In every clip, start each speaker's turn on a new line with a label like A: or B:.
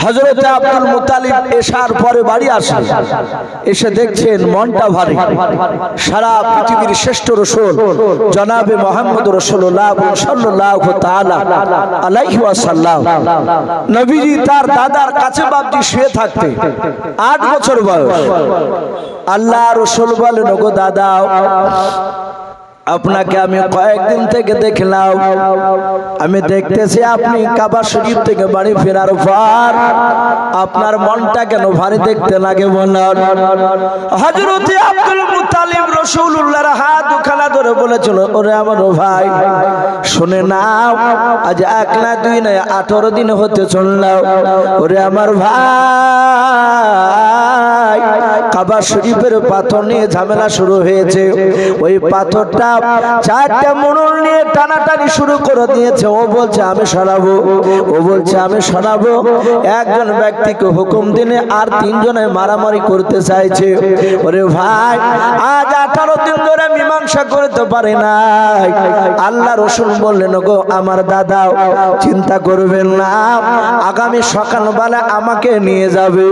A: হযরত Abdul Muttalib এশার পরে বাড়ি আসেন, এসে দেখছেন মনটা ভারী। সারা পৃথিবীর শ্রেষ্ঠ রাসূল জনাবে মুহাম্মদ রাসূলুল্লাহ সাল্লাল্লাহু তাআলা আলাইহি ওয়াসাল্লাম নবীজি তার দাদার কাছে বাপজি শুয়ে থাকতে 8 বছর বয়স। আল্লাহ রাসূল বলেন, ওগো দাদা, আপনাকে আমি কয়েকদিন থেকে দেখলাম, আমি দেখতেছি আপনি কাবা শরীফ থেকে বাড়ি ফেরার পর আপনার মনটা কেন ভারী দেখতে লাগে বলেন। হযরত আব্দুল মুত্তালিব রাসূলুল্লাহর হাত দুখানা ধরে বলেছিল, ওরে আমার ভাই শুনে নাও, আজ 1 না 2 না 18 দিন হতে চলল। ওরে আমার ভাই, কাবা শরীফের পাথর নিয়ে ঝামেলা শুরু হয়েছে। ওই পাথরটা 4টা মোড়ল নিয়ে টানাটানি শুরু করে দিয়েছে। ও বলছে আমি সরাবো, ও বলছে আমি সরাবো। একজন ব্যক্তিকে হুকুম দিনে আর 3 জনে মারামারি করতে চাইছে। ওরে ভাই, আজ 18 দিন ধরে মীমাংসা করতে পারে না। আল্লাহ রাসূল বললেন, গো আমার দাদা, চিন্তা করবেন না, আগামী সকালবেলা আমাকে নিয়ে যাবে।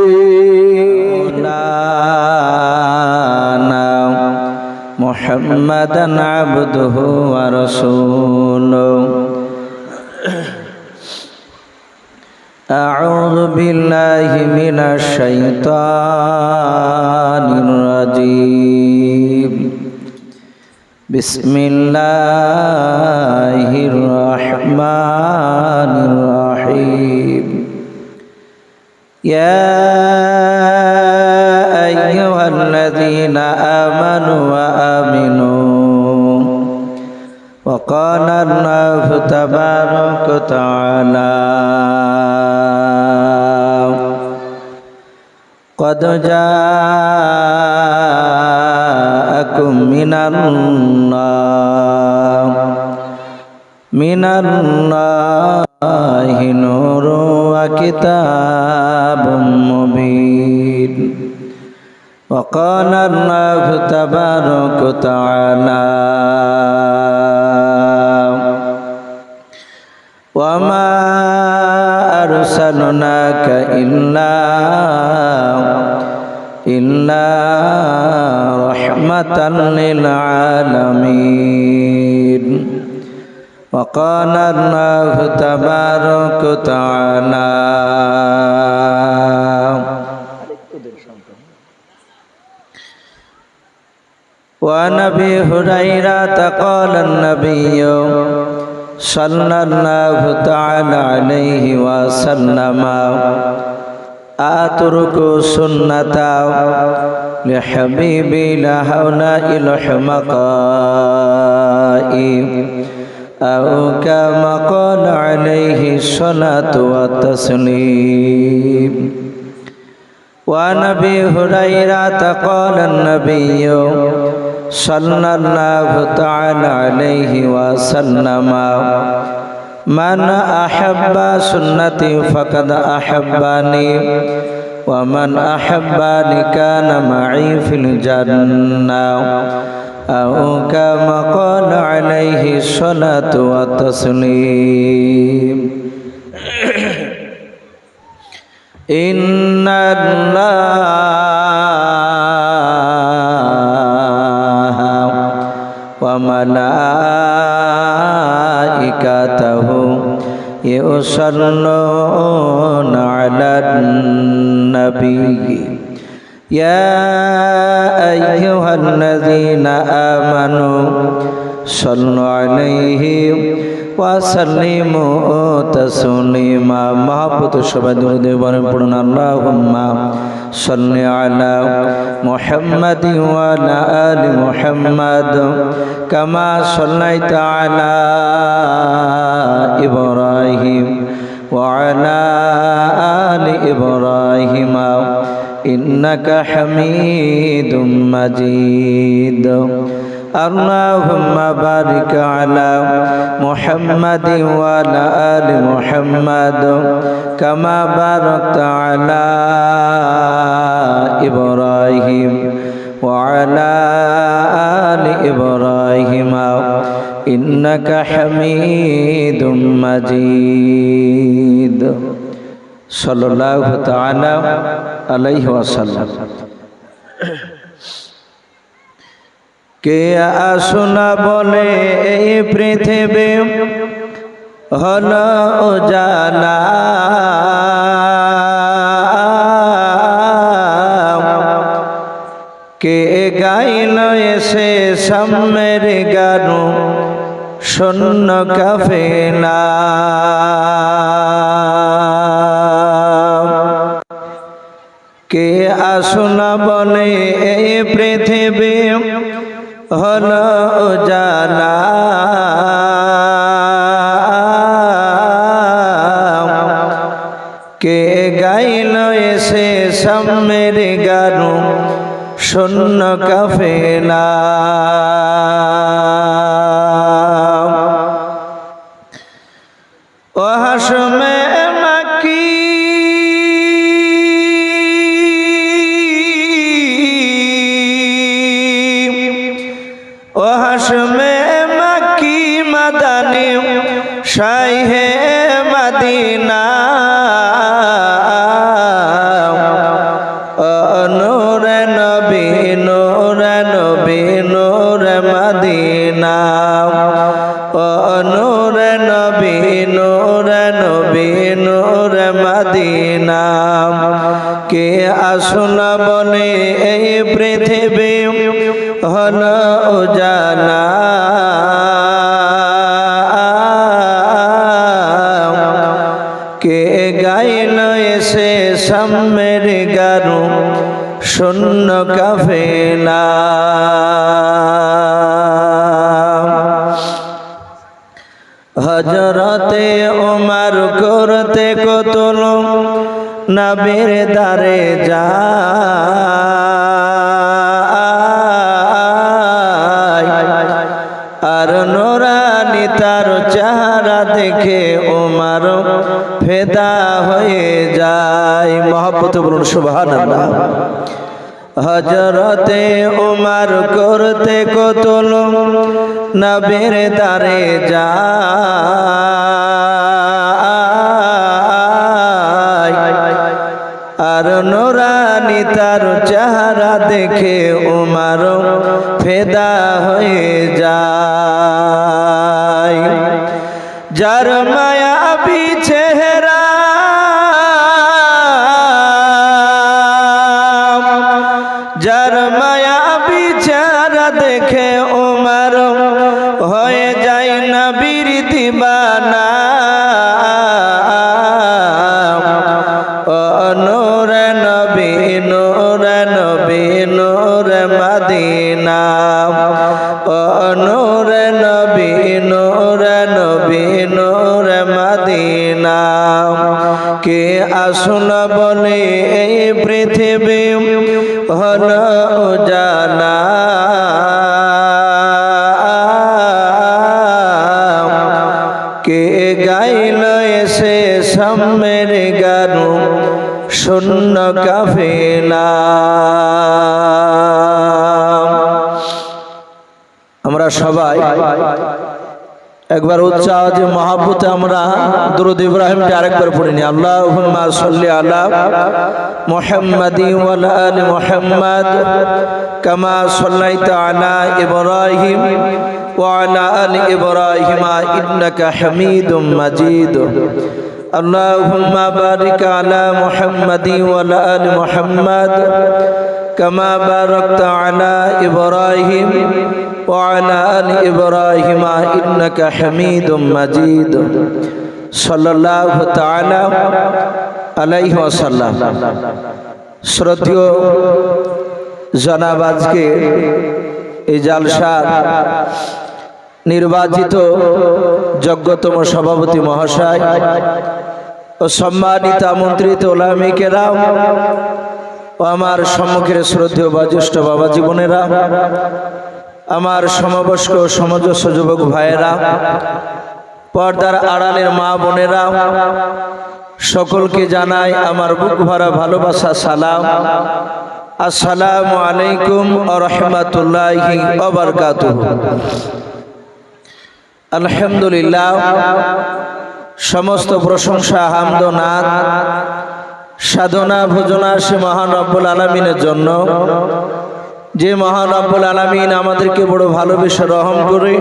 A: মুহাম্মাদান আবদুহু ওয়া রাসূলুহু। আউযু বিল্লাহি মিনাশ শাইতানির রাজীম। বিসমিল্লাহির রহমানির রহিম। ইয়া আইয়ুহাল্লাযীনা আমানু ওয়া আমিনু ওয়া ক্বালা আল্লাহু তাবারাকা ওয়া তাআলা قد جاءكم من الله نور وكتاب مبين وقال الله تبارك وتعالى وما أرسلناك إلا رحمة للعالمين وقال الله تبارك وتعالى وعن أبي هريرة قال النبي صلى الله تعالى عليه وسلم أترك سنة لحبيبي لهؤلاء الحمقاء أو كما قال عليه الصلاة والتسليم. وعن أبي هريرة قال النبي صلى الله تعالى عليه وسلم من أحب سنتي فقد أحبني ومن أحبني كان معي في الجنة أو كما قال عليه الصلاة والتسليم. إن الله وملائكته يصلون على النبي يا أيها الذين آمنوا صلوا عليه وسلموا تسليما. محبت সবাই দরুদ পড়ে পড়ুন আল্লাহুম্মা সাল্লি আলা মুহাম্মাদিন ওয়া আলা আলি মুহাম্মাদ কামা সাল্লাইতা আলা ইব্রাহিম ওয়া আলা আলি ইব্রাহিম ইন্নাকা হামিদুম মাজিদ. اللهم بارك على محمد وعلى آل محمد كما باركت على إبراهيم وعلى آل إبراهيم إنك حميد مجيد. সাল্লাল্লাহু তাআলা আলাইহি ওয়াসাল্লাম। কে আসনা বলে এই পৃথিবী হলো উজালা, কে গাইল এসে সামের গান শূন্য কাফেলা। কে আসনা বলে এই পৃথিবী হলো উজালা, কে গাইল এসে সামের গান শূন্য কাফেলা। ও হাশমে মাকি ও হাশমে মাকি মাদানী শাহে মদিনা, নূরে নবী নূরে নবী নূরে মদিনা, নূরে নবী নূরে নবী নূরে মদিনা। কে আসনা বলে এই পৃথিবী হলো উজালা, কে গাইল এসে সামের গান শূন্য কাফেলা। হযরতে ওমর করতে কতল নবীর দারে যায়, আর নুরানি তার চেহারা দেখে ওমর ফেদা হয়ে যায়। মহব্বতে বলুন সুবহানাল্লাহ। হযরতে ওমর করতে কতল নবীর দারে যায়, আর নুরানি তার চেহারা দেখে ওমর ফেদা হয়ে যায়। যার মায়াবী চেহারা যার মায়াবী চেহারা দেখে ওমর হয়ে যায় নবীর দিবানা, নূরে নবী নূরে নবী নূরে মদিনা, নূরে নবী নূরে নবী নূরে মদিনা। কে আসনা বলে এই পৃথিবী হলো উজালা, কে গাইল এসে সামের গান শূন্য কাফেলা। আমরা সবাই একবার উচ্চ আওয়াজে মহব্বতে আমরা দুরূদ ইব্রাহিমটা আরেকবার পড়ে নি। আল্লাহুম্মা সাল্লি আলা মুহাম্মাদি ওয়া আলা আলি মুহাম্মাদ কামা সাল্লাইতা আলা ইব্রাহিম ওয়া আলা আলি ইব্রাহিম ইন্নাকা হামিদুম মাজিদ। আল্লাহুম্মা বারিক আলা মুহাম্মাদি ওয়া আলা আলি মুহাম্মাদ কামা বারাকতা আলা ইব্রাহিম وعلى آل إبراهيم إنك حميد مجيد صلى الله تعالى عليه وسلم। শ্রদ্ধেয় জনাব, আজকে এই জালসার নির্বাচিত যোগ্যতম সভাপতি মহাশয় ও সম্মানিত আমন্ত্রিত ওলামায়ে কেরাম ও আমার সম্মুখের শ্রদ্ধেয় বয়োজ্যেষ্ঠ বাবা জীবনেরা, আমার সমবয়স্ক সমজস্ব যুবক ভাইয়েরা, পর্দার আড়ালের মা বোনেরা, সকলকে জানাই আমার বুক ভরা ভালোবাসা সালাম। আসসালামু আলাইকুম ওয়া রাহমাতুল্লাহি ওয়া বারাকাতুহু। আলহামদুলিল্লাহ, সমস্ত প্রশংসা হামদ ও নাত সাধনা ভোজনা সে মহান রব্বুল আলামিনের জন্য, যে মহান রব্বুল আলামিন আমাদেরকে বড় ভালোবেসে রহম করে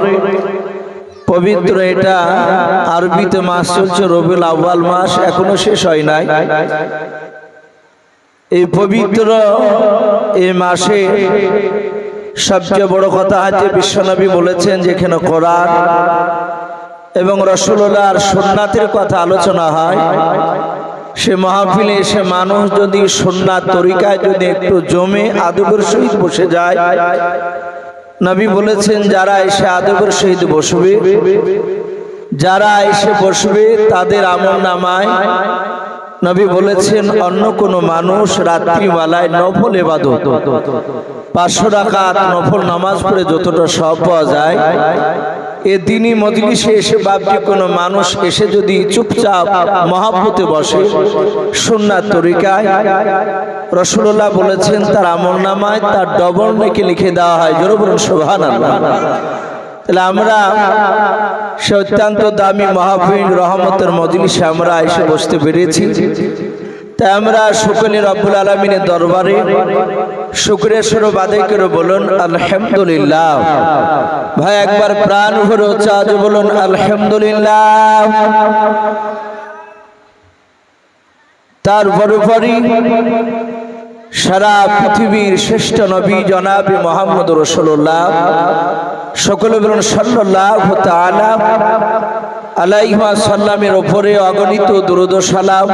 A: পবিত্র এটা আরবিতে মাস চলছে রবিউল আউয়াল মাস, এখনো শেষ হয় নাই। এই পবিত্র এই মাসে সবচেয়ে বড় কথা হচ্ছে বিশ্বনবী বলেছেন যেখানে কোরআন এবং রাসূলুল্লাহর সুন্নাতের কথা আলোচনা হয়, সে মাহফিলে এসে মানুষ যদি সুন্নাত তরিকায় যদি একটু জমে আদবের সহিত বসে যায়, নবী বলেছেন যারা এসে আদবের সহিত বসবে, যারা এসে বসবে তাদের আমলনামায় নবী বলেছেন অন্য কোন মানুষ রাত্রিবেলায় নফল ইবাদত 500 রাকাত নফল নামাজ পড়ে যতটা সওয়াব পাওয়া যায়, এ দিনই মজলিসে এসে বাপটি কোনো মানুষ এসে যদি চুপচাপ মহব্বতে বসে সুন্নাত তরিকায়, রাসূলুল্লাহ বলেছেন তার আমলনামায় তার ডবল নেকি লিখে দেওয়া হয়। জোরে বলুন সুবহানাল্লাহ। তাহলে আমরা সে অত্যন্ত দামি মাহফিল রহমতের মজলিসে আমরা এসে বসতে পেরেছি, তাই আমরা সকলে রব্বুল আলামিনের দরবারে শুকরিয়া স্বরূপ আদায় করে বলুন আলহামদুলিল্লাহ। ভাই একবার প্রাণ ভরে উচ্চাজ বলুন আলহামদুলিল্লাহ। তারপরে সারা পৃথিবীর শ্রেষ্ঠ নবী জনাবে মুহাম্মদ রাসূলুল্লাহ, সকলে বলুন সাল্লাল্লাহু তাআলা আলাইহি ওয়াসাল্লামের উপরে অগণিত দুরূদ ও সালাম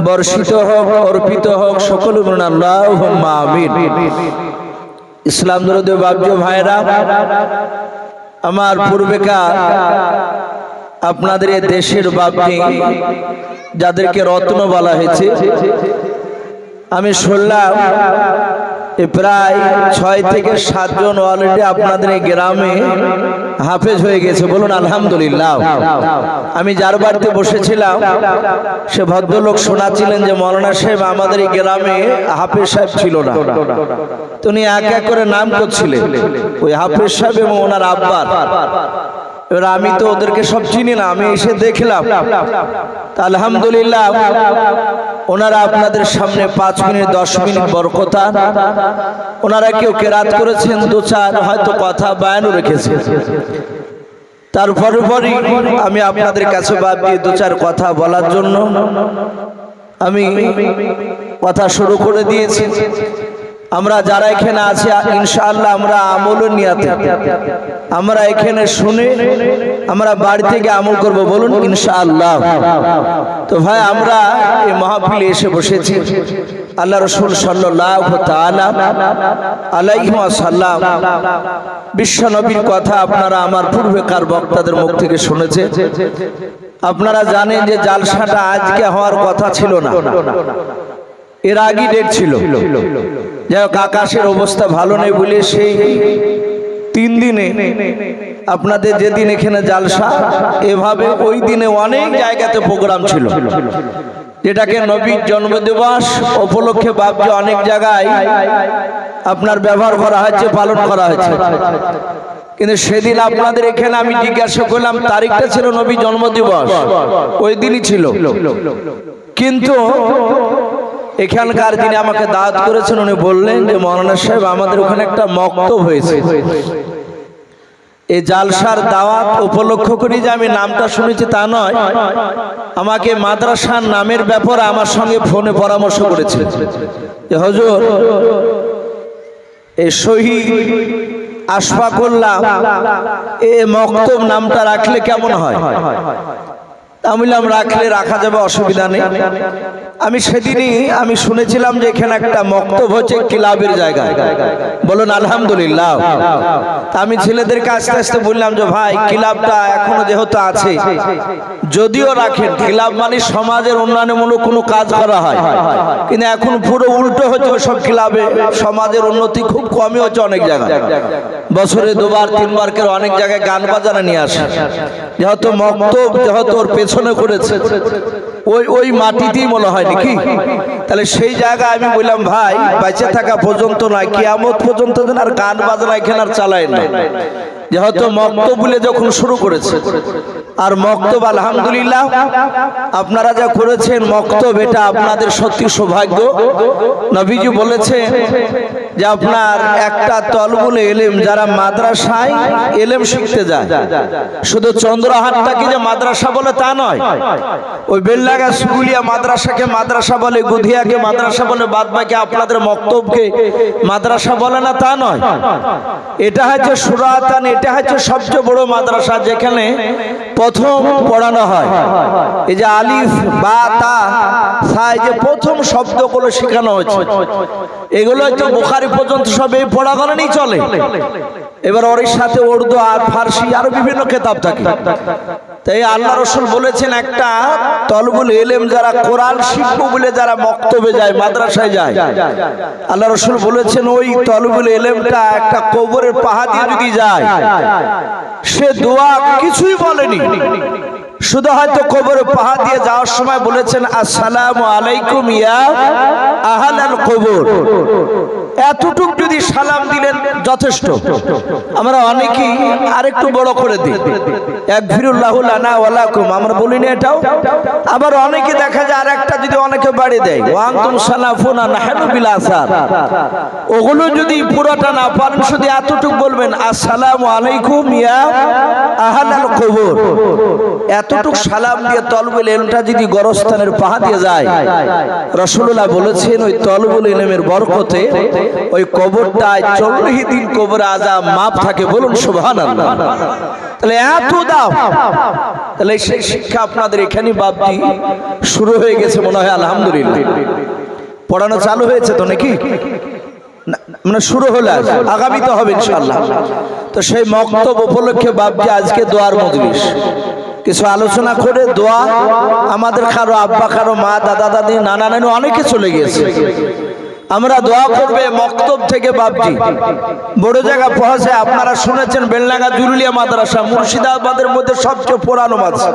A: বর্ষিত হোক, অর্পিত হোক, সকলে বলুন আল্লাহুম্মা আমিন। ইসলাম দরুদ বাবজো ভাইরা, আমার পূর্বেকার আপনাদের এই দেশের বাপটি যাদেরকে রত্ন বলা হয়েছে, আমি শুনলাম প্রায় 6 থেকে 7 জন অলরেডি আপনাদের এই গ্রামে হাফেজ হয়ে গেছে। বলুন আলহামদুলিল্লাহ। আমি যার বাড়িতে বসেছিলাম সে ভদ্রলোক শোনাচ্ছিলেন যে মৌলানা সাহেব আমাদের এই গ্রামে হাফেজ সাহেব ছিল না, তো উনি এক এক করে নাম করছিলেন ওই হাফেজ সাহেব এবং ওনার আব্বার। এবার আমি তো ওদেরকে সব চিনি না, আমি এসে দেখলাম আলহামদুলিল্লাহ ওনারা আপনাদের সামনে 5 মিনিট 10 মিনিট বরকতান ওনারা কেউ কেরাত করেছেন, 2-4 হয়তো কথা বয়ানও রেখেছে। তারপরে আমি আপনাদের কাছে বাদ দিয়ে 2-4 কথা বলার জন্য আমি কথা শুরু করে দিয়েছি। আমরা যারা এখানে আছি ইনশাআল্লাহ আমরা আমল নিয়াতে আমরা এখানে শুনে আমরা বাড়ি থেকে আমল করব। বলুন ইনশাআল্লাহ। তো ভাই আমরা এই মাহফিলে এসে বসেছি, আল্লাহ রাসূল সাল্লাল্লাহু তাআলা আলাইহি ওয়াসাল্লাম বিশ্ব নবীর কথা আপনারা আমার পূর্বেকার বক্তাদের মুখ থেকে শুনেছে। আপনারা জানেন যে জালসাটা আজকে হওয়ার কথা ছিল না, এর আগে ডেট ছিল। যাই হোক আকাশের অবস্থা ভালো নেই বলে সেই 3 দিনে আপনাদের যেদিন এখানে জালসা এভাবে ওই দিনে অনেক জায়গাতে প্রোগ্রাম ছিল, যেটাকে নবীর জন্মদিবস উপলক্ষে বাপজি অনেক জায়গায় আপনার ব্যবহার করা হয়েছে, পালন করা হয়েছে। কিন্তু সেদিন আপনাদের এখানে আমি জিজ্ঞাসা করলাম তারিখটা ছিল নবীর জন্মদিবস, ওই দিনই ছিল। কিন্তু এখানকার যিনি আমাকে দাওয়াত করেছেন উনি বললেন যে মৌলানা সাহেব আমাদের ওখানে একটা মক্তব হয়েছে, এই জালসার দাওয়াত উপলক্ষ করে যে আমি নামটা শুনেছি তা নয়, আমাকে মাদ্রাসার নামের ব্যাপারে আমার সঙ্গে ফোনে পরামর্শ করেছে যে হুজুর এই শহীদ আশফাকুল্লাহ এই মক্তব নামটা রাখলে কেমন হয়? আমি বললাম রাখলে রাখা যাবে, অসুবিধা নেই। আমি সেদিনই আমি শুনেছিলাম যে এখানে একটা মক্তব হচ্ছে ক্লাবের জায়গায়। বলুন আলহামদুলিল্লাহ। আমি ছেলেদেরকে আস্তে আস্তে বললাম যে ভাই ক্লাবটা এখনো যেহেতু আছে যদিও রাখেন, ক্লাব মানে সমাজের উন্নয়নমূলক কোনো কাজ করা হয়, কিন্তু এখন পুরো উল্টো হচ্ছে সব ক্লাবে সমাজের উন্নতি খুব কমই হচ্ছে। অনেক জায়গায় বছরে 2বার 3বার করে অনেক জায়গায় গান বাজানা নিয়ে আসে, যেহেতু মক্তব যেহেতু ওর পেছনে করেছে ওই মাটিতেই মনে হয় নাকি। তাহলে সেই জায়গায় আমি বললাম ভাই বেঁচে থাকা পর্যন্ত নয়, কিয়ামত পর্যন্ত যেন আর গান বাজনা এখানে আর চালায় না, যেহেতু মক্তব বলে যখন শুরু করেছে আর মক্তব আলহামদুলিল্লাহ আপনারা যা করেছেন মক্তব, এটা আপনাদের সত্যি সৌভাগ্য। নবীজি বলেছেন যে আপনার একটা তলবুল ইলম, যারা মাদ্রাসায় ইলম শিখতে যায়, শুধু চন্দ্রহাটটাকে যে মাদ্রাসা বলে তা নয়, ওই বেললাগা সুগুলিয়া মাদ্রাসাকে মাদ্রাসা বলে, গুধিয়াকে মাদ্রাসা বলে, বাদ বাকি আপনাদের মক্তবকে মাদ্রাসা বলে না তা নয়। এটা হচ্ছে সুরাতান, এটা হচ্ছে সবচেয়ে বড় মাদ্রাসা, যেখানে প্রথম পড়ানো হয়। এই যে আলিফ বা তা সা, এই যে প্রথম শব্দগুলো শেখানো হচ্ছে, এগুলো হচ্ছে বুখারী পর্যন্ত সব এই পড়াগণেই চলে। এবার ওর সাথে উর্দু আর ফার্সি আরো বিভিন্ন কিতাব থাকে। তাই আল্লাহ রাসূল বলেছেন, একটা তলবুল ইলম যারা কোরআন শিখবো বলে যারা মক্তবে যায়, মাদ্রাসায় যায়, আল্লাহ রাসূল বলেছেন ওই তলবুল ইলমটা একটা কবরের পাহাড় দিয়ে যদি যায়, সে দোয়া কিছুই বলেনি, শুধু হয়তো কবরের পাহাড় দিয়ে যাওয়ার সময় বলেছেন আসসালামু আলাইকুম ইয়া আহলাল কবর, এতটুক যদি সালাম দিলেন যথেষ্ট। আমরা অনেকেই আরেকটু বড় করে দিই, একফিরুল্লাহু লানা ওয়া লাকুম, আমরা বলি না এটাও। আবার অনেকে দেখা যায় আরেকটা যদি অনেকে বাড়িয়ে দেয়, ওয়া আনতুম সালাফুনা নাহনু বিল আসার, ওগুলো যদি পুরোটা না পারেন শুধু এতটুক বলবেন আসসালামু আলাইকুম ইয়া আহলাল কবর। এতটুক সালাম দিয়ে তলবুল ইলমটা যদি গরস্থানের পাহাড় দিয়ে যায়, রাসূলুল্লাহ বলেছেন ওই তলবুল ইলমের বরকতে ওই কবরটায় 40 দিন কবরে আযাব মাপ থাকে। বলুন সুবহানাল্লাহ। তাহলে এত দাম, তাহলে সেই শিক্ষা আপনাদের এখানে বাপটি শুরু হয়ে গেছে মনে হয়, আলহামদুলিল্লাহ। পড়ানো চালু হয়েছে তো নাকি? মানে শুরু হলো, আগামী তো হবে ইনশাআল্লাহ। তো সেই মক্তব উপলক্ষে বাপজি আজকে দোয়ার মজলিস, কিছু আলোচনা করে দোয়া। আমাদের কারো আব্বা, কারো মা, দাদা দাদি, নানা নানু অনেকে চলে গেছে, আমরা দোয়া করবে মক্তব থেকে বাপজি বড় জায়গা পৌঁছে। আপনারা শুনেছেন বেলনাগা জুরুলিয়া মাদ্রাসা মুর্শিদাবাদের মধ্যে সবচেয়ে পুরানো মাদ্রাসা।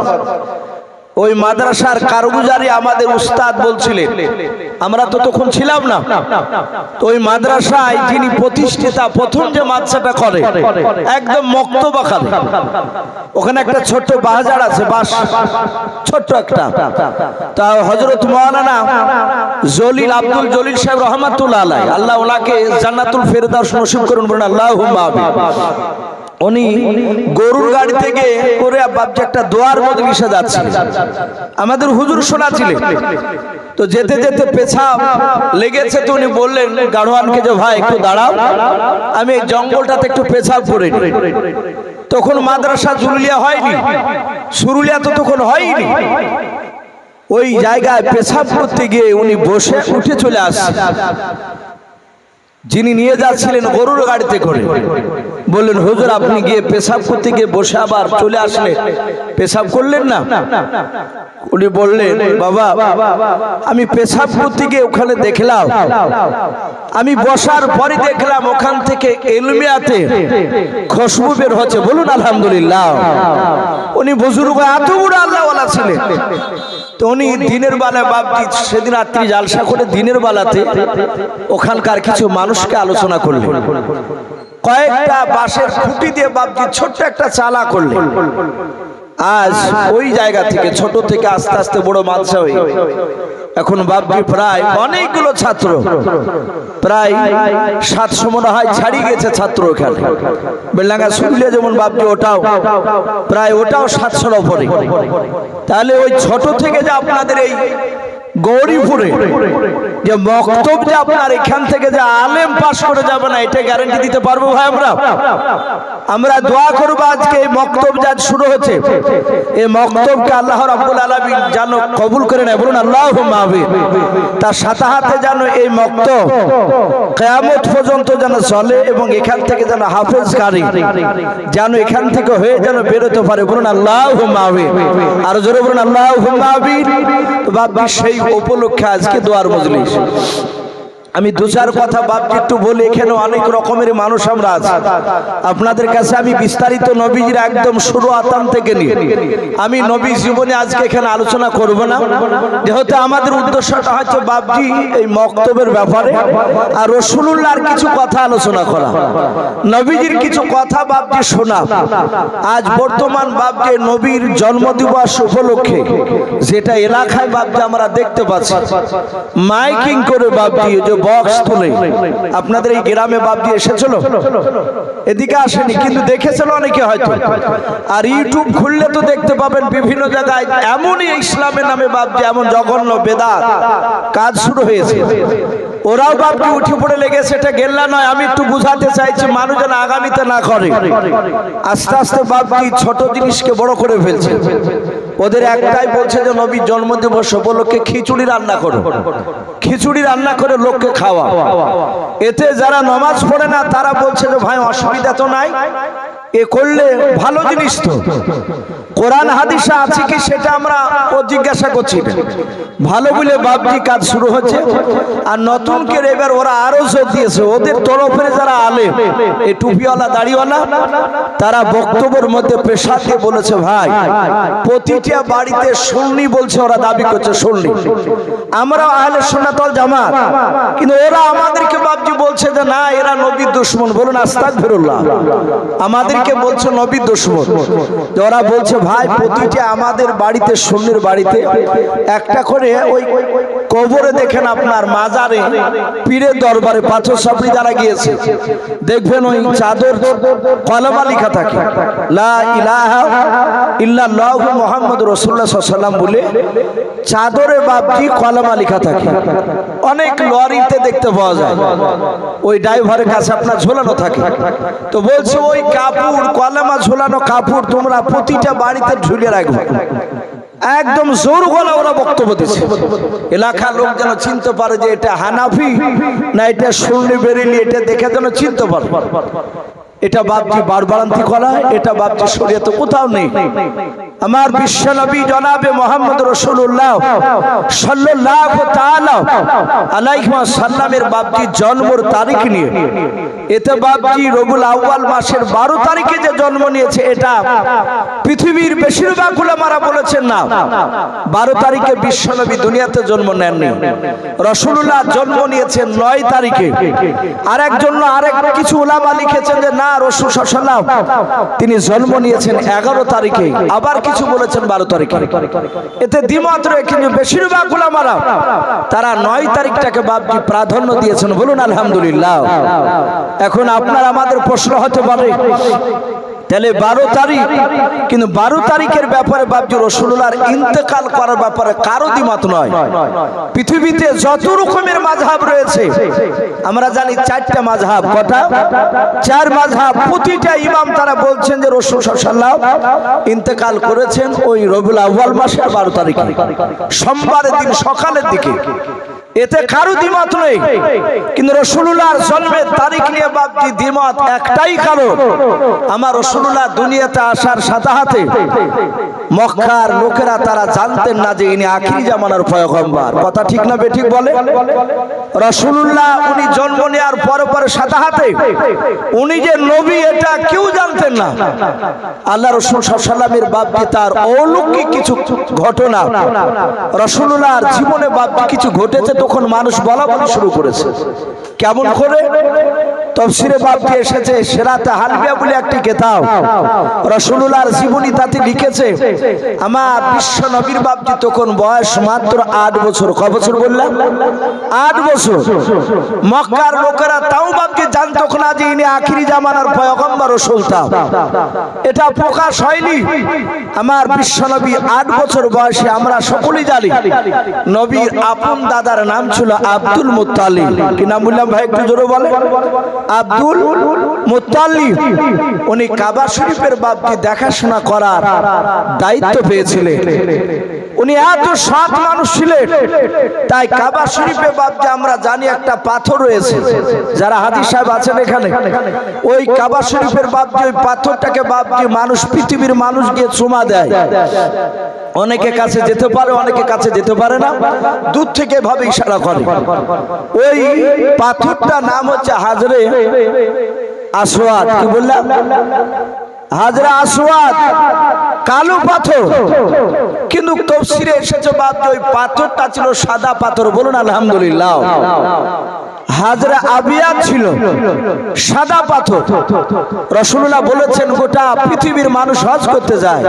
A: ওই মাদ্রাসার কারগুজারি আমাদের উস্তাদ বলছিলেন, আমরা তো তখন ছিলাম না। তো ওই মাদ্রাসায় যিনি প্রতিষ্ঠাতা, প্রথম যে মাদ্রাসাটা করে একদম মক্তব আকারে, ওখানে একটা ছোট্ট বাজার আছে, বাস ছোট্ট একটা। তা হযরত মাওলানা জলিল আব্দুল জলিল সাহেব রহমাতুল্লাহ আলাইহি, আল্লাহ ওনাকে জান্নাতুল ফেরদাউস নসিব করুন, বলেন আল্লাহুম্মা আমিন। উনি গরুর গাড়ি থেকে করে বাপজি একটা দোয়ার মজলিসে যাচ্ছে, আমাদের হুজুর শোনাছিলেন। তো যেতে যেতে পেছাব লেগেছে, তো উনি বললেন গাড়োয়ানকে যে ভাই একটু দাঁড়াও, আমি এই জঙ্গলটাতে একটু পেছাব করে নিই। তখন মাদ্রাসা জুরুলিয়া হয়নি, সুরুলিয়া তো তখন হয়নি। ওই জায়গায় পেছাব করতে গিয়ে উনি বসে উঠে চলে আসছে। যিনি নিয়ে যাচ্ছিলেন গরুর গাড়িতে করে বললেন, হুজুর আপনি গিয়ে পেশাব করতে গিয়ে বসে আবার চলে আসলে, পেশাব করলেন না? উনি বললেন, বাবা আমি পেশাব করতে গিয়ে ওখানে দেখলাম, আমি বসার পরে দেখলাম ওখান থেকে এলমিয়াতে খুশবু বের হচ্ছে। বলুন আলহামদুলিল্লাহ। উনি বুজুর্গ এত বড় আল্লাহওয়ালা ছিলেন। তো উনি দিনের বেলায় বাপজি সেদিন রাত্রি জালসা করে দিনের বেলাতে ওখানকার কিছু মানুষকে আলোচনা করলেন, কয়েকটা বাঁশের খুঁটি দিয়ে বাপজি ছোট্ট একটা চালা করলেন। আজ ওই জায়গা থেকে ছোট থেকে আস্তে আস্তে বড় মাদ্রাসা হয়ে এখন বাপজি প্রায় অনেকগুলো ছাত্র, প্রায় 700 মনে হয় ছাড়িয়ে গেছে ছাত্র এখানে। বেলডাঙ্গা সুরুলিয়া যেমন বাপজি ওটাও প্রায়, ওটাও 700-র উপরে। তাহলে ওই ছোট থেকে যে আপনাদের এই গৌরীপুরে যে মক্তব, যে আপনার এখান থেকে যে আলেম পাস করে যাবে না, এটা গ্যারান্টি দিতে পারবো ভাই। আমরা দোয়া করব আজকে এই মক্তব যা শুরু হচ্ছে, এই মক্তবকে আল্লাহ রাব্বুল আলামিন যেন কবুল করে নেয়। বলুন আল্লাহুম্মা আমিন। তার সাথে সাথে যেন এই মক্তব কিয়ামত পর্যন্ত যেন চলে, এবং এখান থেকে যেন হাফেজ কারি যেন এখান থেকে হয়ে যেন বেরোতে পারে। বলুন আল্লাহুম্মা আমিন। আর জোরে বলুন আল্লাহুম্মা আমিন। তো বাবা সেই উপলক্ষে আজকে দোয়ার মজলিস। আমি দু চার কথা বাপজি একটু বলি, এখানে অনেক রকমের মানুষ আমরা আছি। আপনাদের কাছে আমি বিস্তারিত নবীজির একদম শুরু আতাম থেকে নিয়ে আমি নবী জীবনে আজকে এখানে আলোচনা করব না, যেহেতু আমাদের উদ্দেশ্যটা হচ্ছে বাপজি এই মক্তবের ব্যাপারে আর রাসূলুল্লাহর কিছু কথা আলোচনা করা, নবীজির কিছু কথা বাপজি শোনা। আজ বর্তমান বাপজি নবীর জন্মদিবস উপলক্ষে যেটা এলাকায় বাপজি আমরা দেখতে পাচ্ছি, মাইকিং করে বাপজি যে বক্স তুলে, আপনাদের এই গ্রামে বাপজি এসেছিল? এদিকে আসেনি, কিন্তু দেখেছিল অনেকে হয়তো। আর ইউটিউব খুললে তো দেখতে পাবেন বিভিন্ন জায়গায় এমনই ইসলামের নামে বাপজি এমন জঘন্য বেদাত কাজ শুরু হয়েছে। ওরাও বাপজি উঠে পড়ে লেগেছে। এটা গেল্লা নয়, আমি একটু বুঝাতে চাইছি মানুষ যেন আগামীতে না করে। আস্তে আস্তে বাপজি ছোট জিনিসকে বড় করে ফেলছে। ওদের একটাই বলছে যে নবীর জন্মদিবস উপলক্ষে খিচুড়ি রান্না করো, খিচুড়ি রান্না করে লোককে খাওয়া। এতে যারা নামাজ পড়ে না তারা বলছে যে ভাই অসুবিধা তো নাই, এ করলে ভালো জিনিস তো। কোরআন হাদিসে আছে কি সেটা আমরা ও জিজ্ঞাসা করছি, ভালো বলে বাপজি কাজ শুরু হচ্ছে। আর নতুন করে এবার ওরা আরো জোর দিয়েছে, ওদের তরফের যারা আলেম এই টুপিওয়ালা দাড়িওয়ালা তারা বক্তব্যের মধ্যে পেশা দিয়ে বলেছে ভাই প্রতিটা বাড়িতে সুন্নি বলছে, ওরা দাবি করছে সুন্নি, আমরা আহলে সুন্নাত ওয়াল জামাত, কিন্তু ওরা আমাদেরকে বাপজি বলছে যে না এরা নবীর দুশমন। বলুন আস্তাগফিরুল্লাহ, আমাদেরকে বলছে নবীর দুশমন। ওরা বলছে ভাই প্রতিটা আমাদের বাড়িতে সুন্নির বাড়িতে একটা করে ওই কবরে দেখেন আপনার মাজারে পীরের দরবারে পাথর সাপড়ি যারা গিয়েছে দেখবেন ওই চাদর কলমা লেখা থাকে লা ইলাহা ইল্লাল্লাহু মুহাম্মাদুর রাসূলুল্লাহ সাল্লাল্লাহু আলাইহি ওয়াসাল্লাম বলে চাদরে বাপজি কলমা লেখা থাকে। অনেক লরিতে দেখতে পাওয়া যায়, ওই ড্রাইভারের কাছে আপনার ঝোলানো থাকে। তো বলছে ওই কাপড় কলমা ঝোলানো কাপড় তোমরা প্রতিটা বাড়িতে ঝুলিয়ে রাখবে। একদম জোর গলা ওরা বক্তব্য দিচ্ছে, এলাকার লোক যেন চিনতে পারে যে এটা হানাফি না এটা সুন্নি বেরেলি, এটা দেখে যেন চিনতে পারে। এটা বাপজি বারবারান্তি করা, এটা বাপজি শরীয়তে কোথাও নেই। আমার বিশ্ব নবী জনাবে মুহাম্মদ রাসূলুল্লাহ সাল্লাল্লাহু তাআলা আলাইহি ওয়াসাল্লামের বাপজি জন্মের তারিখ নিয়ে, এতে বাপজি রবিউল আউয়াল মাসের 12 তারিখে যে জন্ম নিয়েছে এটা পৃথিবীর বেশিরভাগ উলামারা বলেছেন না, 12 তারিখে বিশ্ব নবী দুনিয়াতে জন্ম নেননি। রাসূলুল্লাহ জন্ম নিয়েছেন 9 তারিখে। আরেক কিছু উলামা লিখেছেন যে না রাসূল সাল্লাল্লাহু তিনি জন্ম নিয়েছেন 11 তারিখে, আবার কিছু বলেছেন 12 তারিখে। এতে দ্বিমত রয়েছে, কিন্তু বেশিরভাগ উলামারা তারা 9 তারিখটাকে বাপজি প্রাধান্য দিয়েছেন। বলুন আলহামদুলিল্লাহ। এখন আপনার আমাদের প্রশ্ন হতে পারে তাহলে 12 তারিখ, কিন্তু 12 তারিখের ব্যাপারে বাপজি রাসূলুল্লাহর ইন্তেকাল করার ব্যাপারে কারো দ্বিমত নয়। পৃথিবীতে যত রকমের মাযহাব রয়েছে আমরা জানি 4টা মাযহাব। কটা? 4 মাযহাব। প্রতিটা ইমাম তারা বলছেন যে রাসূল সাল্লাল্লাহু ইন্তেকাল করেছেন ওই রবিউল আউয়াল মাসের 12 তারিখে, সোমবারের দিন সকালের দিকে। এতে কারো দ্বিমত নেই, কিন্তু রাসূলুল্লাহর জন্মের তারিখ নিয়ে বাপজি দ্বিমত একটাই কারণ, আমার রাসূলুল্লাহ দুনিয়াতে আসার সাথে সাথে মক্কার লোকেরা তারা জানতেন না যে ইনি আখিরি জামানার পয়গম্বর। কথা ঠিক না বেঠিক বলে? রাসূলুল্লাহ উনি জন্ম নেওয়ার পরে পরে সাথে সাথে উনি যে নবী এটা কেউ জানতেন না। আল্লাহ রাসূল সাল্লাল্লাহু আলাইহি ওয়াসাল্লামের বাপজি তার অলৌকিক কিছু ঘটনা রাসূলুল্লাহর জীবনে বাপজি কিছু ঘটেছে, তখন মানুষ বলা শুরু করেছে। কেমন করে? তাফসীরে বাপজি এসেছে সিরাতে হালবিয়া বলে একটি কিতাব, রাসূলুল্লাহর জীবনী তাতে লিখেছে আমার বিশ্ব নবীর বাপজি তখন বয়স মাত্র 8 বছর। কত বছর বললাম? 8 বছর। মক্কার লোকেরা তাও বাপজি জানতো না যে ইনি আখিরি জামানার পয়গম্বর রাসূল। এটা প্রকাশ হয়নি। আমার বিশ্ব নবী 8 বছর বয়সে, আমরা সকলেই জানি নবীর আপন দাদার নাম ছিল আব্দুল মুত্তালিব। কি নাম বললাম ভাই একটু জোরে বলে? Abdul Muttalib. উনি কাবা শরীফের বাপজি দেখাশোনা করার দায়িত্ব পেয়েছিলেন। উনি এত সৎ মানুষ ছিলেন, তাই কাবা শরীফে বাপজি আমরা জানি একটা পাথর রয়েছে। যারা হাজী সাহেব আছেন এখানে, ওই কাবা শরীফের বাপজি ওই পাথরটাকে বাপজি মানুষ, পৃথিবীর মানুষ গিয়ে চুমা দেয়। অনেকে কাছে যেতে পারে, অনেকে কাছে যেতে পারে না, দূর থেকে ভাবে ইশারা করে। ওই পাথরটা নাম হচ্ছে হাজরে আসওয়াদ। কি বললাম? হাজরা আসওয়াদ, কালো পাথর। কিন্তু তাফসীরে এসেছে বাপজি ওই পাথরটা ছিল সাদা পাথর। বলুন আলহামদুলিল্লাহ। হাজরা আবিয়াদ ছিল সাদা পাথর। রাসূলুল্লাহ বলেছেন গোটা পৃথিবীর মানুষ হজ করতে যায়,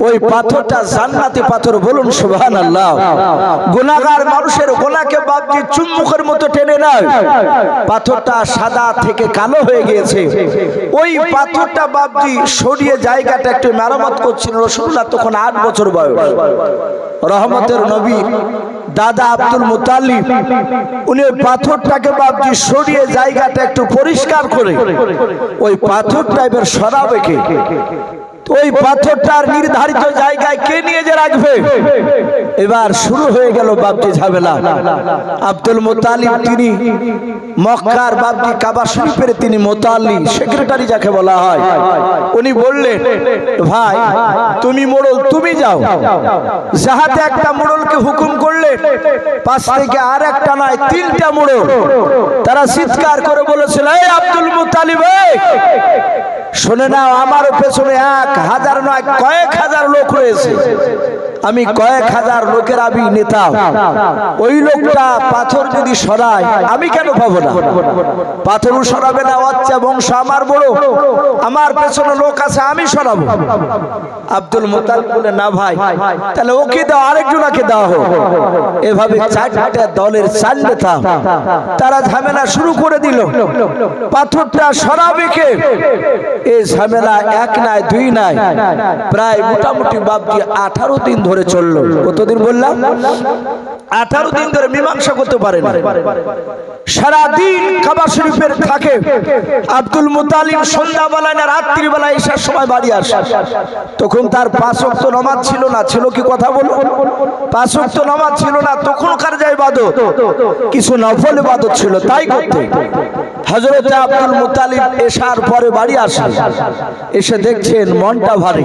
A: ওই পাথরটা জান্নাতি পাথর। বলুন সুবহানাল্লাহ। গুনাহগার মানুষের গোনাকে বাপজি চুম্বকের মতো টেনে নেয়। পাথরটা সাদা থেকে কালো হয়ে গিয়েছে। ওই পাথরটা বাপজি সরিয়ে জায়গাটা একটু মেরামত করছিলেন রাসূলুল্লাহ, তখন 8 বছর বয়স। রহমতের নবী দাদা আব্দুল মুতালিব উনি ওই পাথরটাকে বাপজি সরিয়ে জায়গাটা একটু পরিষ্কার করে ওই পাথরটা এবার সরাবে কে? ওই পাথরটার নির্ধারিত জায়গায় কে নিয়ে যে রাখবে? এবার শুরু হয়ে গেল বাপজি ঝামেলা। আব্দুল মুতালিব তিনি মক্কার বাপজি কাবা শরীফের তিনি মুতাল্লি, সেক্রেটারি যাকে বলা হয়। উনি বললেন, ভাই তুমি মোড়ল, তুমি যাও। যাহাতে একটা মোড়লকে হুকুম করলেন, পাশ থেকে আর একটা নয় 3টা মোড়ল। তারা চিৎকার করে বলেছিল, এই আব্দুল মুতালিব, শুনে নাও, আমার পেছনে 1000 নয় কয়েক হাজার লোক রয়েছে। আমি কয়েক হাজার লোকের আমি নেতা। ওই লোকটা পাথর যদি সরায় আমি কেন পাবো না? পাথরও সরাবে না, বাচ্চা বংশ আমার বড়, আমার পেছনে লোক আছে, আমি সরাবো। আব্দুল মুতালিব বলে, না ভাই, তাহলে ওকে দাও, আরেকজনকে দাও হোক। এভাবে 4টা দলের 4 নেতা তারা ঝামেলা শুরু করে দিল। পাথরটা সরাবে কে? এই ঝামেলা 1 নয় 2 নয়, প্রায় মোটামুটি বাপজি 18 দিন ধরে চললো। কতদিন বললাম? 18 দিন ধরে মীমাংসা করতে পারে না। সারাদিন কাবা শরীফের থাকে। আব্দুল মুতালিব সন্ধ্যাবেলায় না রাত্রিবেলায় এসার সময় বাড়ি আসে। তখন তার 5 ওয়াক্ত নামাজ ছিল না। ছিল কি? কথা বলুন। 5 ওয়াক্ত নামাজ ছিল না। তখনকার যে ইবাদত, কিছু নফল ইবাদত ছিল, তাই করতে। হযরত আব্দুল মুতালিব এসার পরে বাড়ি আসেন। এসে দেখছেন মনটা ভারী।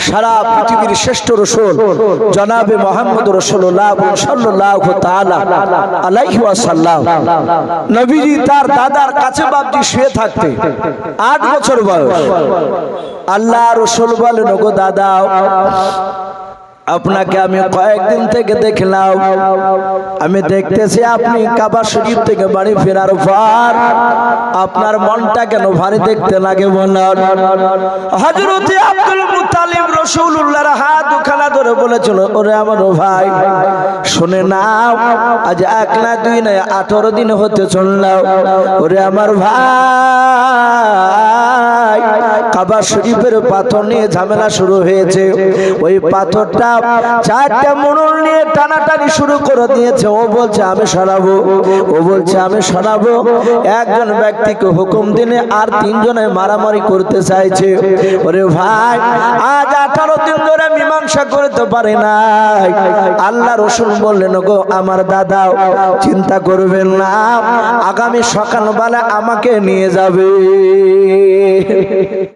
A: সারা পৃথিবীর শ্রেষ্ঠ রাসূল জনাবে মুহাম্মদ রাসূলুল্লাহ সাল্লাল্লাহু তাআলা আলাইহি ওয়াসাল্লাম নবীজি তার দাদার কাছে বাপজি শুয়ে থাকতে 8 বছর বয়স। আল্লাহ রাসূল বলেন, ওগো দাদা, আপনাকে আমি কয়েকদিন থেকে দেখলাম, আমি দেখতেছি আপনি কাবা শরীফ থেকে বাড়ি ফেরার পর আপনার মনটা কেন ভারী দেখতে লাগে বলেন। হযরত আব্দুল মুতালিব রাসূলুল্লাহর হাত দুখানা ধরে বলেছিল, ওরে আমার ভাই, শুনে নাও, আজ 1 না 2 না 18 দিন হতে চললাম। ওরে আমার ভাই, কাবা শরীফের পাথর নিয়ে ঝামেলা শুরু হয়েছে। ওই পাথরটা 4টা মোড়ল নিয়ে টানাটানি শুরু করে দিয়েছে। ও বলছে আমি সরাবো, ও বলছে আমি সরাবো। একজন ব্যক্তিকে হুকুম দিলে আর 3 জনে মারামারি করতে চাইছে। ওরে ভাই, আজ 18 দিন ধরে মীমাংসা করতে পারে নাই। আল্লাহ রাসূল বললেন, গো আমার দাদা, চিন্তা করবেন না, আগামী সকালবেলা আমাকে নিয়ে যাবে।